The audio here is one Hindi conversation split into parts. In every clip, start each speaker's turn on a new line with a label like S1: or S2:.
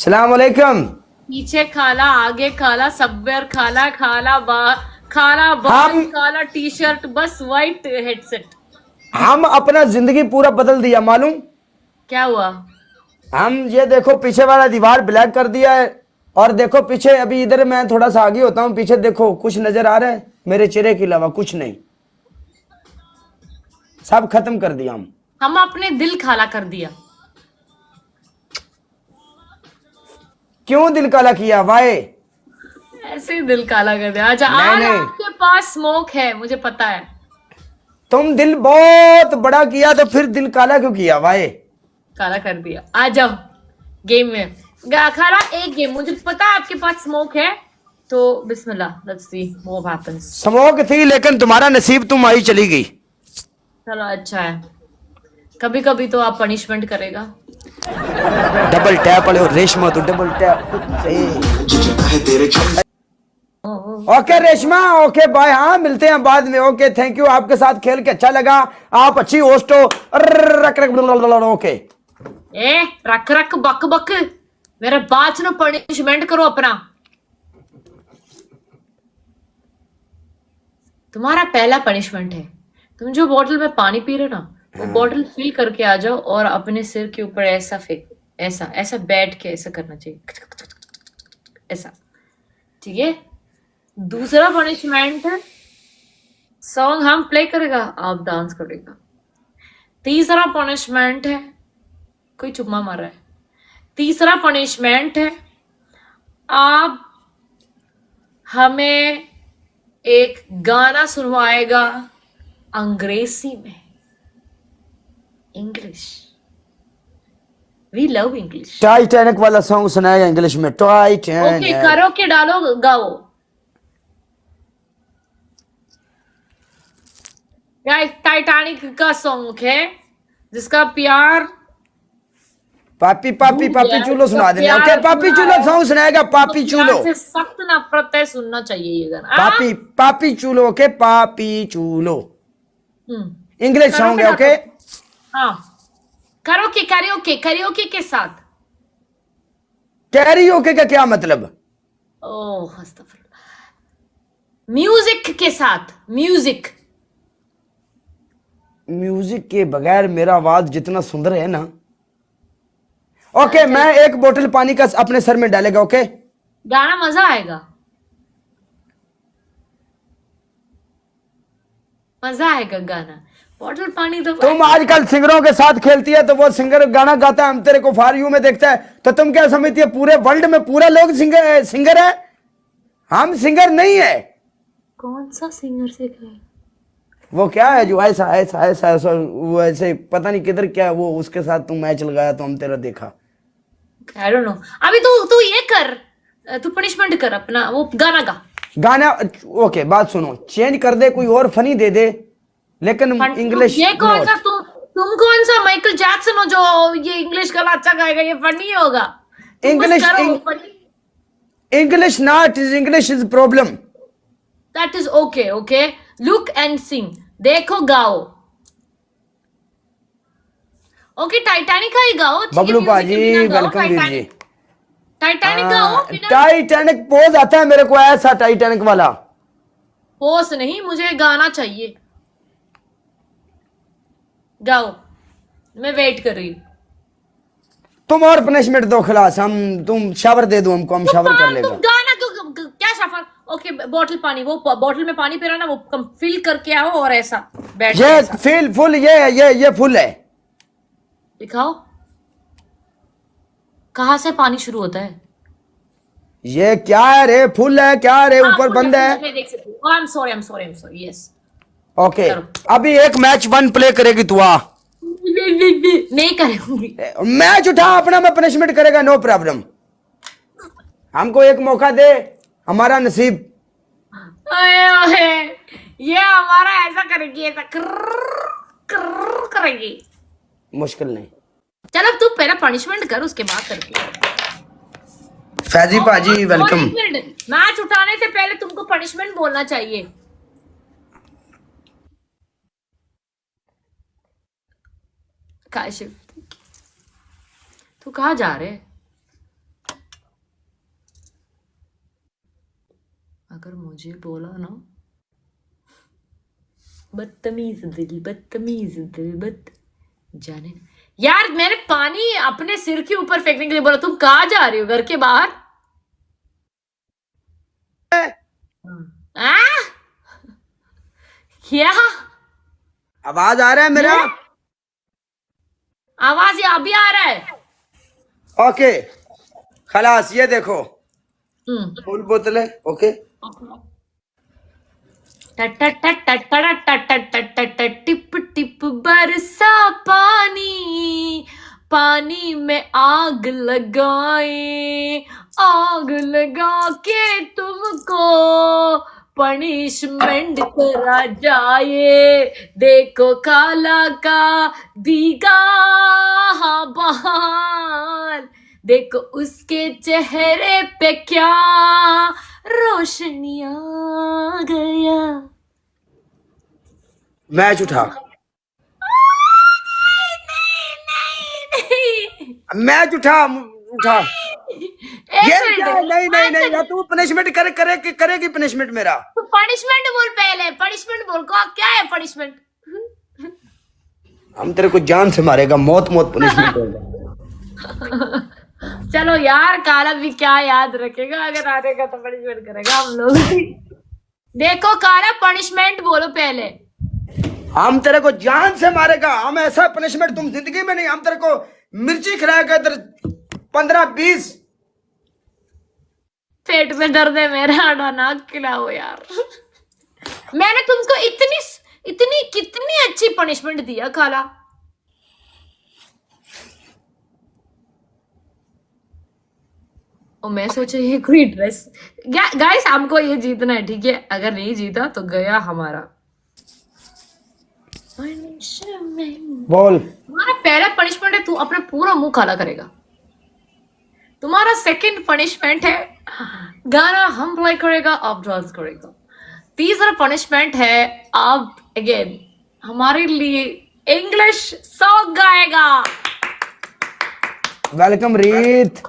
S1: सलाम अलैकुम।
S2: पीछे खाला, आगे खाला, सब्बर खाला, खाला बाल
S1: हम
S2: काला, टी शर्ट बस वाइट हेडसेट।
S1: हम अपना जिंदगी पूरा बदल दिया मालूम।
S2: क्या हुआ?
S1: हम ये देखो पीछे वाला दीवार ब्लैक कर दिया है। और देखो पीछे, अभी इधर मैं थोड़ा सा आगे होता हूँ, पीछे देखो कुछ नजर आ रहा है मेरे चेहरे के अलावा? कुछ नहीं, सब खत्म कर दिया हम।
S2: हम अपने दिल खाला कर दिया।
S1: क्यों दिल काला किया वाए?
S2: ऐसे ही दिल काला कर दिया। अच्छा,
S1: नहीं
S2: आज
S1: नहीं,
S2: आपके पास स्मोक है, मुझे पता है।
S1: तुम दिल बहुत बड़ा किया तो फिर दिल काला क्यों किया वाए?
S2: काला कर दिया। आ जाओ गेम में। खाला एक गेम, मुझे पता है आपके पास स्मोक है, तो बिस्मिल्लाह, let's see what happens.
S1: Smoke थी लेकिन तुम्हारा नसीब, तुम आई चली गई।
S2: चलो अच्छा है, कभी कभी तो आप पनिशमेंट करेगा।
S1: डबल टैप वाले हो रेशमा, तो double tap. Okay Reshma, okay bye, हाँ मिलते हैं बाद में। ओके थैंक यू, आपके साथ खेल के अच्छा लगा। आप अच्छी होस्ट हो। ओके
S2: ए रख रख बक बक, मेरे बाद च पनिशमेंट करो अपना। तुम्हारा पहला पनिशमेंट है, तुम जो बोतल में पानी पी रहे हो ना, वो बोतल फिल करके आ जाओ और अपने सिर के ऊपर ऐसा फेंक, ऐसा ऐसा बैठ के ऐसा करना चाहिए, ऐसा। ठीक है? दूसरा पनिशमेंट है, सॉन्ग हम प्ले करेगा, आप डांस करेगा। तीसरा पनिशमेंट है, कोई चुम्मा मार रहा है। तीसरा पनिशमेंट है, आप हमें एक गाना सुनवाएगा अंग्रेजी में, English. We love English.
S1: Titanic वाला सॉन्ग सुनाएगा इंग्लिश में,
S2: ओके,
S1: टाइटैनिक।
S2: करो के डालो, गाओ। गाइस, टाइटैनिक का सॉन्ग है जिसका प्यार
S1: पापी पापी
S2: डूब
S1: पापी
S2: गया,
S1: चूलो
S2: जिसका
S1: सुना देंगे। ओके
S2: प्यार
S1: पापी
S2: बुरा
S1: चूलो
S2: है,
S1: सॉन्ग सुनाएगा,
S2: तो
S1: पापी
S2: प्यार
S1: चूलो।
S2: से सख्त नफरत है, सुनना चाहिए ये गाना।
S1: पापी पापी चूलो, ओके पापी चूलो। इंग्लिश
S2: करो
S1: सॉन्ग
S2: के
S1: है,
S2: डालो।
S1: ओके।
S2: हाँ, करोके करियोके करियोके के साथ।
S1: कैरियोके का क्या मतलब?
S2: ओह म्यूजिक के साथ, म्यूजिक।
S1: म्यूजिक के बगैर मेरा आवाज जितना सुंदर है ना। ओके,
S2: चल,
S1: मैं एक बोतल पानी का अपने सर में डालेगा, ओके।
S2: गाना मजा आएगा, मजा आएगा गाना। बॉटल पानी तो
S1: तुम आजकल सिंगरों के साथ खेलती है, तो वो सिंगर गाना गाता है, हम तेरे को फॉर यू में देखता है, तो तुम क्या समझती है पूरे वर्ल्ड में पूरा लोग सिंगर है? हम सिंगर नहीं है।
S2: कौन सा सिंगर से गए?
S1: वो क्या है जो ऐसा ऐसा ऐसा ऐसा, वो ऐसे पता नहीं किधर क्या है, वो उसके साथ तुम मैच लगाया तो हम तेरा देखा।
S2: I don't know. अभी तू तू ये कर, तू पनिशमेंट कर, अपना वो गाना गा।
S1: गाना। ओके बात सुनो, चेंज कर दे, कोई और फनी दे दे, लेकिन इंग्लिश
S2: ये कौन सा,
S1: नॉट।
S2: तुम कौन सा माइकल जैक्सन हो जो ये इंग्लिश गाना अच्छा गाएगा? ये फनी होगा, तुम बस
S1: इंग्लिश
S2: करो funny.
S1: English not is, English is problem.
S2: That is okay, okay. Look and सिंग, देखो गाओ। ओके, टाइटैनिक का ही गाओ, ठीक है?
S1: बबलू
S2: म्यूजिक के
S1: पाजी
S2: बिना गाओ
S1: welcome Veer ji.
S2: Titanic. Titanic गाओ बिना
S1: टाइटैनिक पोज आता है मेरे को, ऐसा टाइटैनिक वाला।
S2: पोस नहीं, मुझे गाना चाहिए। गाओ, मैं वेट कर रही हूँ।
S1: तुम और पनिशमेंट दो खलास, हम तुम शावर दे दो हमको, हम शावर कर
S2: तुम
S1: लेगा।
S2: गाना क्यों, क्या शफर? ओके, बॉटल पानी, वो बॉटल में पानी पी रहा ना, वो कम फिल करके आओ और ऐसा बैठ के
S1: ये
S2: ऐसा
S1: फील फुल, ये फुल है।
S2: दिखाओ कहाँ से पानी शुरू होता है।
S1: ये क्या है रे? फुल है क्या रे?
S2: हाँ,
S1: ऊपर बंद है।
S2: मैं देख सकती हूँ। I am sorry, I am sorry, I am sorry. Yes,
S1: okay,
S2: करो।
S1: अभी एक मैच वन प्ले करेगी तू, आ।
S2: नहीं करूंगी।
S1: मैच उठा अपना, मैं पनिशमेंट करेगा, नो प्रॉब्लम। हमको एक मौका दे, हमारा नसीब।
S2: ओए ओए, ये हमारा ऐसा करेगी, ऐसा कर्र करेगी।
S1: मुश्किल नहीं।
S2: चलो तू पहले पनिशमेंट कर, उसके बाद करके।
S1: फैजी पाजी
S2: और
S1: वेलकम।
S2: एक मिनट, मैच उठाने से पहले तुमको पनिशमेंट बोलना चाहिए। काशिफ, तू कहाँ जा रहे? अगर मुझे बोला ना, बदतमीज दिल, बदतमीज दिल, जाने ना। यार मैंने पानी अपने सिर के ऊपर फेंकने के लिए बोला, तुम कहाँ जा रही हो, घर के बाहर? आ? क्या
S1: आवाज आ रहा है मेरा?
S2: आवाज ये अभी आ रहा है?
S1: ओके खलास, ये देखो
S2: हम्म।
S1: फुल बोतल है। ओके
S2: टिप टिप बरसा पानी, पानी में आग लगाए, आग लगा के तुमको पनिशमेंट करा जाए। देखो काला का भीगा बाल, देखो उसके चेहरे पे क्या रोशनी आ गया।
S1: मैच उठा, मैच उठा उठा। ये
S2: एक
S1: क्या है?
S2: मिनट,
S1: नहीं नहीं नहीं, या तू पनिशमेंट करेगी पनिशमेंट मेरा।
S2: तो पनिशमेंट बोल, पहले पनिशमेंट बोल, क्या है पनिशमेंट?
S1: हम तेरे को जान से मारेगा, मौत मौत पनिशमेंट होगा।
S2: चलो यार, काला भी क्या याद रखेगा, अगर आएगा तो पनिशमेंट करेगा हम लोग। देखो काला, पनिशमेंट बोलो पहले।
S1: हम तेरे को जान से मारेगा, हम ऐसा पनिशमेंट तुम जिंदगी में नहीं। हम तेरे को मिर्ची खिलाएगा इधर 15-20।
S2: पेट में दर्द है मेरा, आड़ा नाक खिलाओ यार। मैंने तुमको इतनी इतनी कितनी अच्छी पनिशमेंट दिया काला। और मैं सोचा ये कोई ड्रेस। गाइस हमको ये जीतना है, ठीक है? अगर नहीं जीता तो गया हमारा punishment।
S1: बोल।
S2: तुम्हारा पहला पनिशमेंट है, तू अपना पूरा मुंह काला करेगा। तुम्हारा सेकंड पनिशमेंट है, गाना हम प्ले करेगा, आप डांस करेगा। तीसरा पनिशमेंट है, आप अगेन हमारे लिए इंग्लिश सॉन्ग गाएगा।
S1: वेलकम रीत।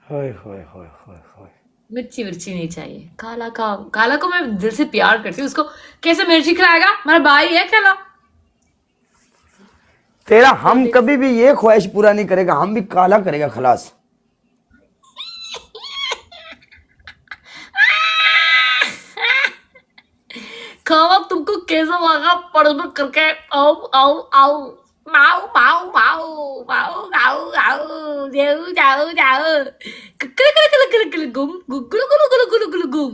S1: होय होय होय होय होय।
S2: मिर्ची मिर्ची नहीं चाहिए। काला को मैं दिल से प्यार करती हूँ, उसको कैसे मिर्ची खिलाएगा? मेरा भाई है काला।
S1: तेरा हम कभी भी ये ख्वाहिश पूरा नहीं करेगा, हम भी काला करेगा खलास।
S2: खावा तुमको कैसा लगा पढ़ना करके? आओ आओ आओ, माओ माओ माओ माओ माओ माओ, जाओ जाओ जाओ, कल कल कल कल कल गुम, गुगुलु गुलु गुलु गुलु गुलु गुम।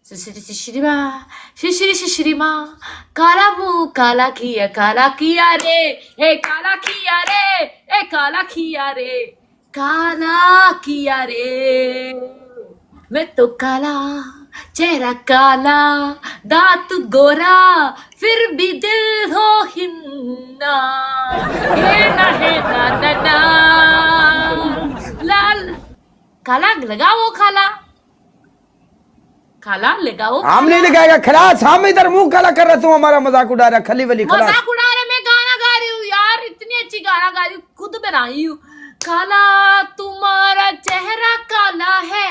S2: शिशिरी माँ, काला मुंह काला किया रे, ए काला किया रे, ए काला किया रे, काला किया रे। मैं तो काला, चेहरा काला, दांत गोरा, फिर भी दिल हो हिन्ना। ये ना है ना ना ना। लाल काला लगाओ, काला लगाओ।
S1: हम नहीं लगाएगा खलास, हम इधर मुंह काला कर रहे, तुम हमारा मजाक उड़ा रहा खली वली खलास।
S2: मजाक उड़ा रहे, मैं गाना गा रही हूँ यार, इतनी अच्छी गाना गा रही हूँ, खुद बनाई हूँ। काला तुम्हारा चेहरा काला है,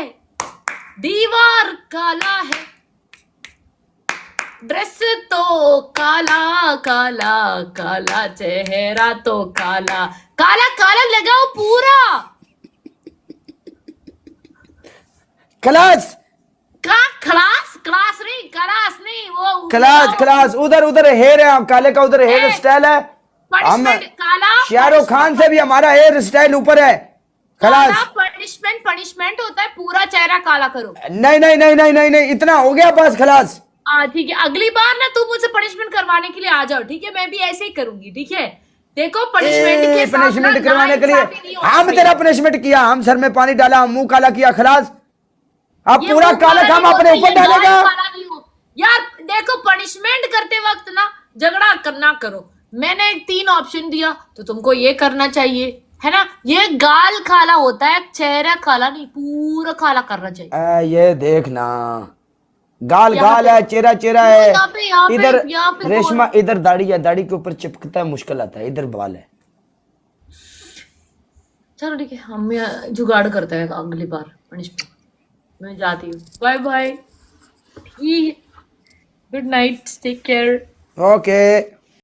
S2: दीवार काला है, ड्रेस तो काला काला काला, चेहरा तो काला काला काला लगाओ पूरा।
S1: खलास
S2: क्लास नहीं वो
S1: खलास खलास। उधर उधर हेयर है, काले का उधर हेयर स्टाइल है। हम
S2: पनिशमेंट काला,
S1: शाहरुख खान से भी हमारा हेयर स्टाइल ऊपर है खलास।
S2: पनिशमेंट होता है पूरा चेहरा काला करो।
S1: नहीं नहीं नहीं नहीं नहीं नहीं, इतना हो गया बस खलास।
S2: ठीक है, अगली बार ना तू मुझसे पनिशमेंट करवाने के लिए आ जाओ, ठीक है? मैं भी ऐसे ही करूंगी, ठीक है? देखो पनिशमेंट के साथ
S1: पनिशमेंट करवाने के लिए
S2: नाइंसाफी नहीं होनी
S1: हम तेरा पनिशमेंट किया, हम सर में पानी डाला, हम मुंह काला किया खलास। अब
S2: ये
S1: पूरा
S2: मुंह
S1: काला
S2: काला
S1: हम
S2: नहीं
S1: अपने
S2: होता,
S1: ऊपर
S2: ये
S1: डालेगा।
S2: गाल काला नहीं हो। यार देखो, पनिशमेंट करते वक्त ना झगड़ा करना करो। मैंने 3 ऑप्शन दिया तो तुमको ये करना चाहिए, है ना? ये गाल काला होता है, चेहरा काला नहीं, पूरा काला करना चाहिए।
S1: ये देखना, गाल
S2: यहाँ
S1: गाल
S2: पे-
S1: है, चेहरा चेहरा है।
S2: यहाँ पे
S1: इधर
S2: यहाँ पे
S1: रेशमा, इधर दाढ़ी है, दाढ़ी के ऊपर चिपकता है, मुश्किल आता है। इधर बाल है।
S2: चलो ठीक है, हम जुगाड़ करते हैं अगली बार पनिशमेंट। मैं जाती हूँ, bye bye, good night, take care.
S1: Okay